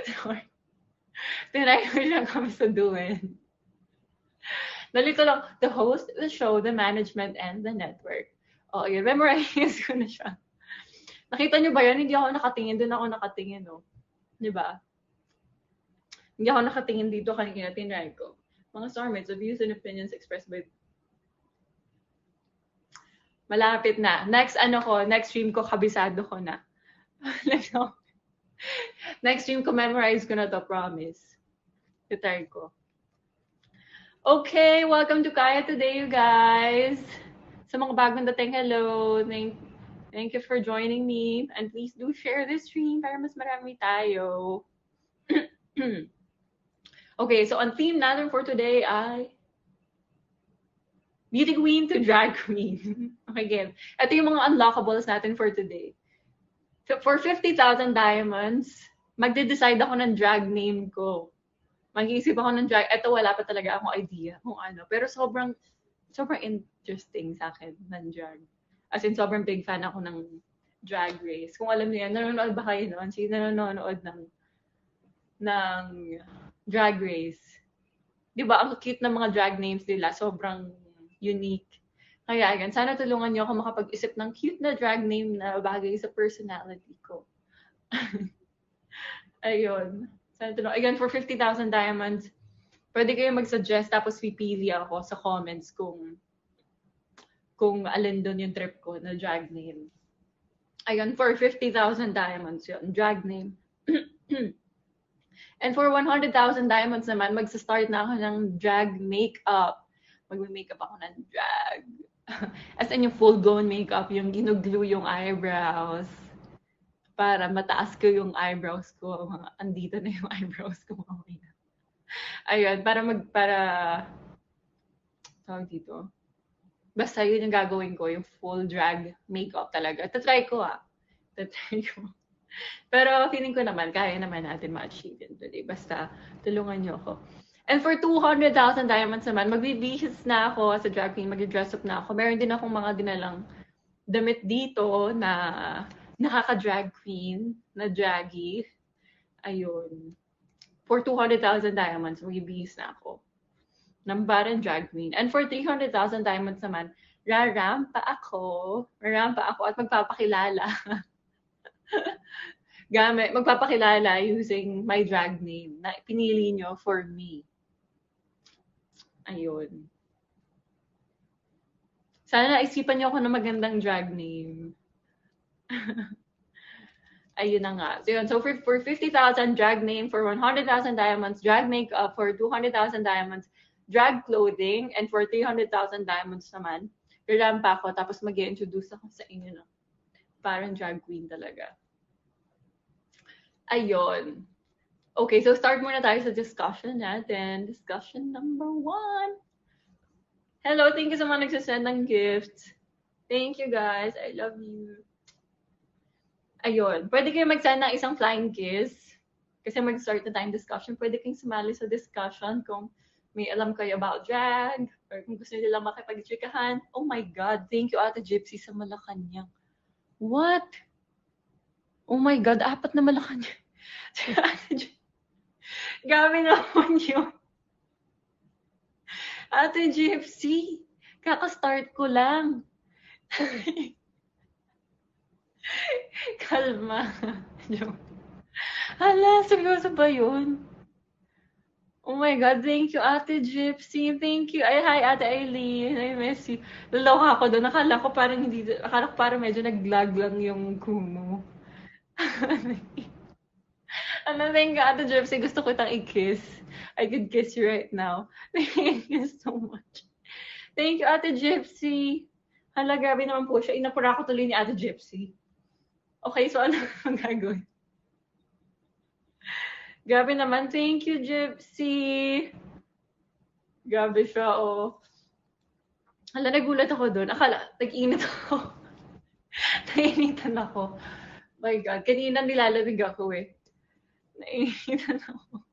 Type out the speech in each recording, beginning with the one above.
Sorry. Tinry ko siyang kamustaduhin. Nalito lang, the host, the show, the management, and the network. Oh, yun. Memorize ko na siya. Nakita niyo ba yun? Hindi ako nakatingin. Doon ako nakatingin, no? Di ba? Hindi ako nakatingin dito kanina. Tinry ko. Mga Stormates, the views and opinions expressed by... Malapit na. Next stream ko, kabisado ko na. Next stream ko, memorize ko na to, promise. Titry ko. Okay, welcome to Kaya Today, you guys. Sa mga bagong dating, hello. Thank you for joining me. And please do share this stream para mas marami tayo. Okay, so ang theme natin for today ay Beauty Queen to Drag Queen. Okay, game. Ito yung mga unlockables natin for today. So for 50,000 diamonds, magde-decide ako ng drag name ko. Mag-iisip ako ng drag. Ito, wala pa talaga akong idea kung ano. Pero sobrang interesting sa akin ng drag. As in, sobrang big fan ako ng Drag Race. Kung alam niyo yan, nanonood ba kayo noon? Sino nanonood ng Drag Race? Di ba, ang cute ng mga drag names nila. Sobrang unique. Kaya, again, sana tulungan niyo ako makapag-isip ng cute na drag name na bagay sa personality ko. Ayun. Again, for 50,000 diamonds, pwede kayo mag-suggest tapos pipili ako sa comments kung alin doon yung trip ko na drag name. Ayun, for 50,000 diamonds yun, drag name. And for 100,000 diamonds naman, magsa-start na ako ng drag makeup. Mag-makeup ako ng drag. As in yung full-blown makeup, yung ginuglue yung eyebrows. Para mataas ko yung eyebrows ko. Andito na yung eyebrows ko. Ayun, tawag dito. Basta yun yung gagawin ko, yung full drag makeup talaga. Tatry ko. Pero feeling ko naman, kaya naman natin ma-achieve yun today. Basta tulungan niyo ako. And for 200,000 diamonds naman, magbibihis na ako as a drag queen, mag-dress up na ako. Meron din akong mga dinalang damit dito na nakaka-drag queen, na draggy. Ayun. For 200,000 diamonds, magbibihis na ako. Nambaran drag queen. And for 300,000 diamonds naman, rarampa ako at magpapakilala. Magpapakilala using my drag name na pinili nyo for me. Ayun. Sana naisipan nyo ako ng magandang drag name. Ayun na nga. So for 50,000 drag name, for 100,000 diamonds, drag makeup, for 200,000 diamonds, drag clothing, and for 300,000 diamonds naman, rarampa ako, tapos mag-i-introduce ako sa inyo na parang drag queen talaga. Ayun. Okay, so start muna tayo sa discussion natin. Discussion number 1. Hello, thank you sa mga nagsasend ng gifts. Thank you guys. I love you. Ayun. Pwede kayo mag-send ng isang flying kiss. Kasi mag-start na tayong discussion. Pwede kayong sumali sa discussion kung may alam kayo about drag or kung gusto nila makipag-chikahan. Oh my God. Thank you, Ate Gypsy, sa Malacanang. What? Oh my God. 4 na Malacanang. Gabi naman yun. Ate Gypsy, kaka-start ko lang. Kalma. Hala, seryoso ba yun? Oh my God, thank you, Ate Gypsy. Thank you. Ay, hi, Ate Aileen. I miss you. Laloka ako doon. Akala ko parang medyo nag-lag lang yung kumo. Thank you, Ate Gypsy. Gusto ko itang i-kiss. I could kiss you right now. Thank you so much. Thank you, Ate Gypsy. Hala, grabe naman po siya. Inapura ko tuloy ni Ate Gypsy. Okay, so ano ang gagawin? Grabe naman. Thank you, Gypsy. Grabe siya, oh. Hala, nagulat ako doon. Akala, nag-init ako. Nainitan ako. My God, kanina nilalamig ako eh. Nainitan ako.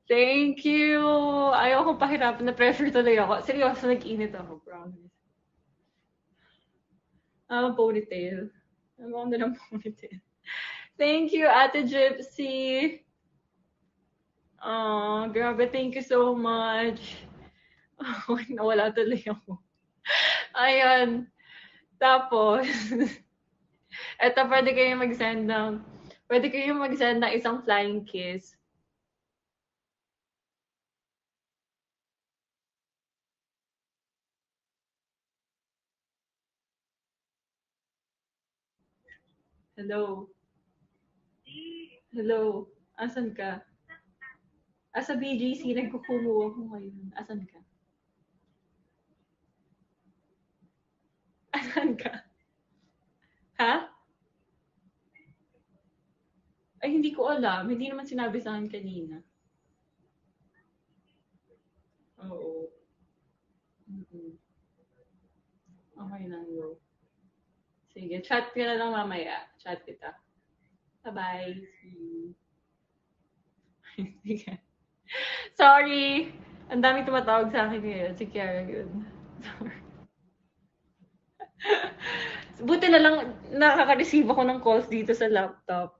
Thank you. Ayaw kong pahirapan. Na-pressure tuloy ako. Seryoso, nag-init ako. Promise. Ponytail. Ano ng ponytail? Thank you, Ate Gypsy. Oh, grabe, thank you so much. Oh, nawala tuloy ako. Ayun. Tapos, eto pwede kayong mag-send ng isang flying kiss. Hello? Hello? Asan ka? Sa BGC, nagkukumo ako ngayon. Asan ka? Asan ka? Ha? Ay, hindi ko alam. Hindi naman sinabi sa akin kanina. Oo. Mm-mm. Okay lang, bro. Sige, chat ka na lang mamaya. Chat kita. Bye-bye. See you. Sige. Sorry! Ang daming tumatawag sa akin ngayon. Si Kiara yun. Sorry. Buti na lang nakaka-receive ako ng calls dito sa laptop.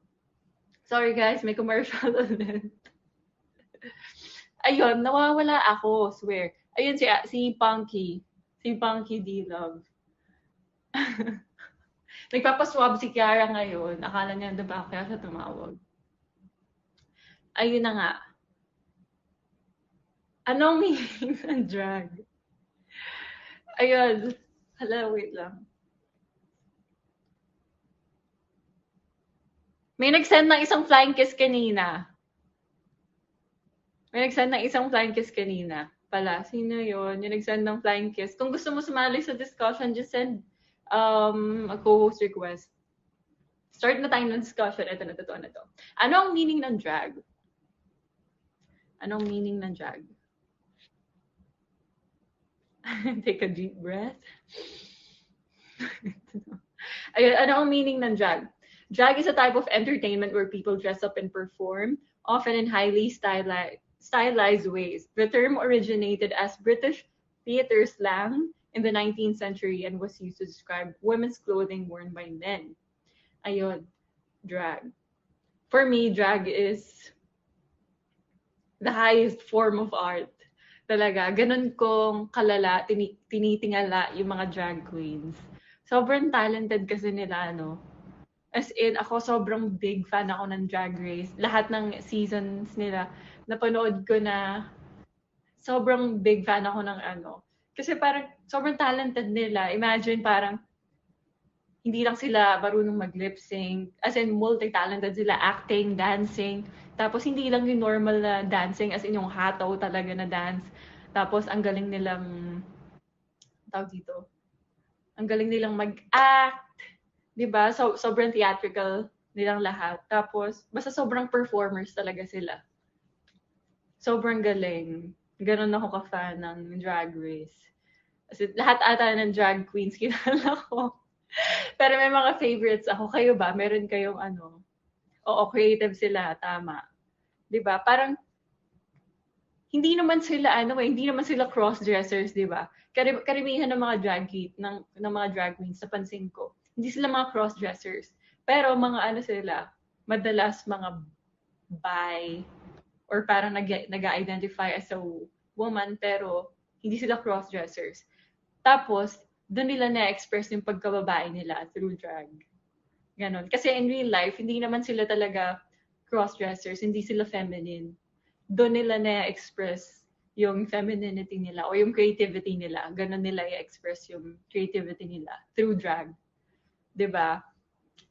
Sorry guys, may commercial ulit. Ayun, nawawala ako, swear. Ayun si Punky. Si Punky D-Love. Nagpapaswab si Kiara ngayon. Akala niya na ba kaya siya tumawag. Ayun na nga. Anong meaning ng drag? Ayun. Hala, wait lang. May nag-send ng isang flying kiss kanina. May nag-send ng isang flying kiss kanina. Pala, sino yun? Yung nag-send ng flying kiss. Kung gusto mo sumali sa discussion, just send a co-host request. Start na tayo ng discussion. Ito na, totoo na to. Ano ang meaning ng drag? Anong meaning ng drag? Take a deep breath. Ayun, ano ang meaning ng drag? Drag is a type of entertainment where people dress up and perform, often in highly stylized ways. The term originated as British theater slang in the 19th century and was used to describe women's clothing worn by men. Ayun, drag. For me, drag is the highest form of art. Talaga, ganun kong kalala, tinitingala yung mga drag queens. Sobrang talented kasi nila, no? As in, ako sobrang big fan ako ng Drag Race. Lahat ng seasons nila, napanood ko na sobrang big fan ako ng ano. Kasi parang sobrang talented nila. Imagine parang hindi lang sila marunong mag-lip sync. As in, multi-talented sila. Acting, dancing. Tapos, hindi lang yung normal na dancing. As in, yung hataw talaga na dance. Tapos, ang galing nilang, tawag dito, ang galing nilang mag-act. 'Di ba? So, sobrang theatrical nilang lahat. Tapos, basta sobrang performers talaga sila. Sobrang galing. Ganon ako ka-fan ng Drag Race. Kasi lahat ata ng drag queens kilala ko. Pero may mga favorites ako. Kayo ba? Meron kayong ano? Oo, creative sila. Tama. 'Di ba? Parang hindi naman sila ano eh, hindi naman sila cross-dressers, 'di ba? Karamihan ng mga ng mga drag queens sa pansin ko. Hindi sila mga cross-dressers. Pero mga ano sila, madalas mga bi or parang nag-identify as a woman pero hindi sila cross-dressers. Tapos, doon nila na-express yung pagkababae nila through drag. Ganon. Kasi in real life, hindi naman sila talaga cross-dressers, hindi sila feminine. Doon nila na-express yung femininity nila o yung creativity nila. Ganon nila i-express yung creativity nila through drag. 'Di ba?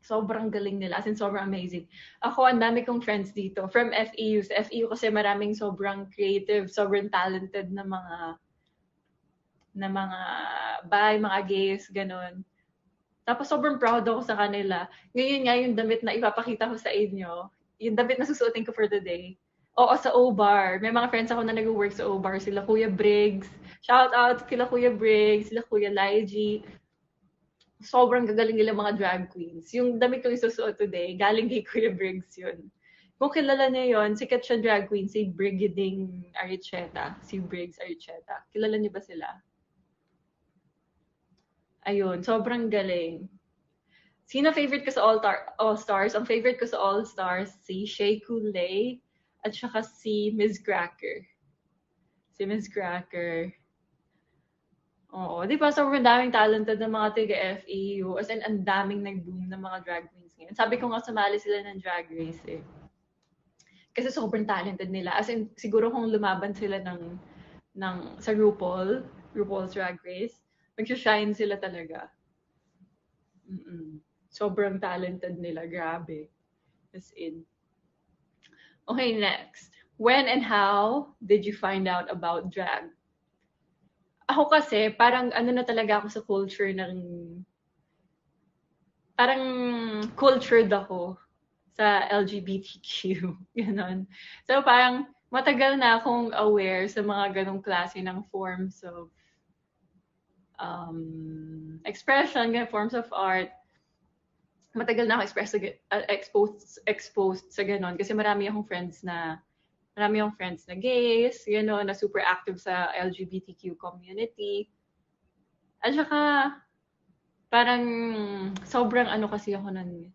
Sobrang galing nila. As in, sobrang amazing. Ako, ang dami kong friends dito. From FEU. Sa FEU kasi maraming sobrang creative, sobrang talented na mga bi, mga gays, ganon. Tapos sobrang proud ako sa kanila. Ngayon nga yung damit na ipapakita ko sa inyo, yung damit na susuotin ko for the day. Oo, sa O-Bar. May mga friends ako na nag-work sa O-Bar. Sila Kuya Briggs. Shout out kila Kuya Briggs, sila Kuya Laiji. Sobrang gagaling nila mga drag queens. Yung damit ko isusuot today, galing kay Kuya Briggs yun. Kung kilala niyo yun, sikat siya drag queen, si Brigading Aricheta. Si Briggs Aricheta. Kilala niyo ba sila? Ayun, sobrang galing. Sino favorite ko sa All-Stars? Ang favorite ko sa All-Stars, si Shea Coulee at saka si Miss Cracker. Si Miss Cracker. Oo, di ba? Sobrang daming talented ng mga taga-FEU. As in, ang daming nag-boom ng mga drag queens ngayon. Sabi ko nga, sumali sila ng Drag Race eh. Kasi sobrang talented nila. As in, siguro kung lumaban sila sa RuPaul's Drag Race, mag-shine sila talaga. Sobrang talented nila. Grabe. As in. Okay, next. When and how did you find out about drag? Ako kasi, parang ano na talaga ako sa culture ng... Parang cultured ako sa LGBTQ. Ganon. So parang matagal na akong aware sa mga ganong klase ng forms of expression, forms of art. Matagal na ako exposed sa ganon kasi marami akong friends na gays, gano'n, na super active sa LGBTQ community. At saka, parang sobrang ano kasi ako nun.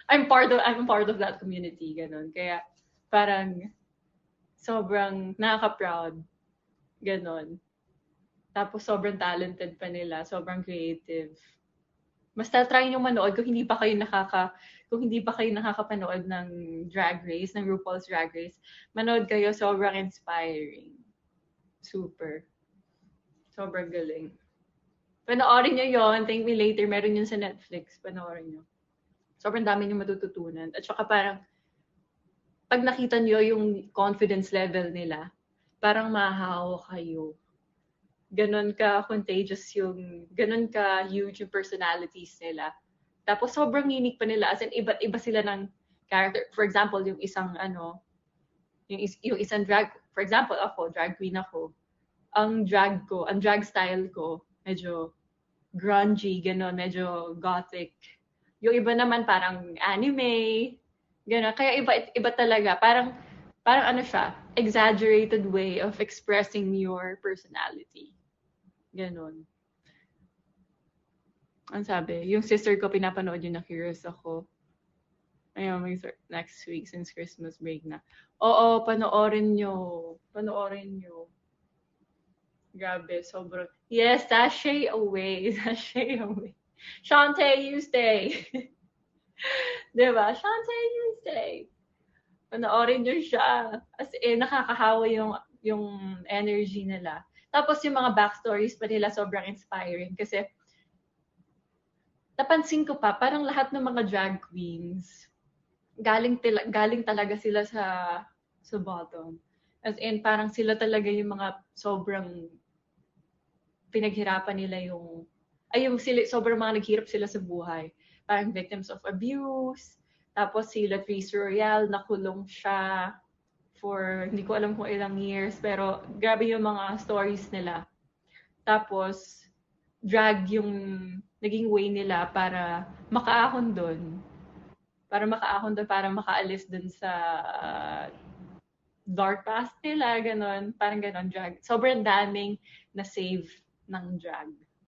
I'm part of that community, gano'n. Kaya parang sobrang nakaka-proud, gano'n. Tapos sobrang talented pa nila, sobrang creative. Basta try nyo manood kung hindi pa kayo nakakapanood ng Drag Race, ng RuPaul's Drag Race. Manood kayo, sobrang inspiring. Super. Sobrang galing. Panoorin nyo yon. Thank Me Later. Meron yun sa Netflix. Panoorin nyo. Sobrang dami nyo matututunan. At saka parang, pag nakita nyo yung confidence level nila, parang mahahawa kayo. Ganon ka contagious ganon ka huge yung personalities nila. Tapos sobrang unique pa nila, as in iba't iba sila ng character. For example, yung isang drag, for example, ako, drag queen ako. Ang drag style ko, medyo grungy, ganon, medyo gothic. Yung iba naman parang anime, ganon. Kaya iba talaga. Parang ano siya, exaggerated way of expressing your personality. Ganon. Ang sabi, yung sister ko, pinapanood yun na curious ako. Ayun, next week since Christmas break na. Oo, panoorin nyo. Grabe, sobrang... Yes, sashay away. Sashay away. Shantae, you stay. Diba? Shantae, you stay. Panoorin nyo siya. As in, nakakahawa yung energy nila. Tapos yung mga backstories pa nila sobrang inspiring kasi napansin ko pa, parang lahat ng mga drag queens, galing talaga sila sa bottom. As in, parang sila talaga yung mga sobrang pinaghirapan nila sobrang mga naghirap sila sa buhay. Parang victims of abuse. Tapos si Latrice Royale, nakulong siya for, hindi ko alam kung ilang years, pero grabe yung mga stories nila. Tapos, drag yung naging way nila para makaahon doon. Para makaalis doon sa dark past nila, ganon. Parang ganon, drag. Sobrang daming na-save ng drag.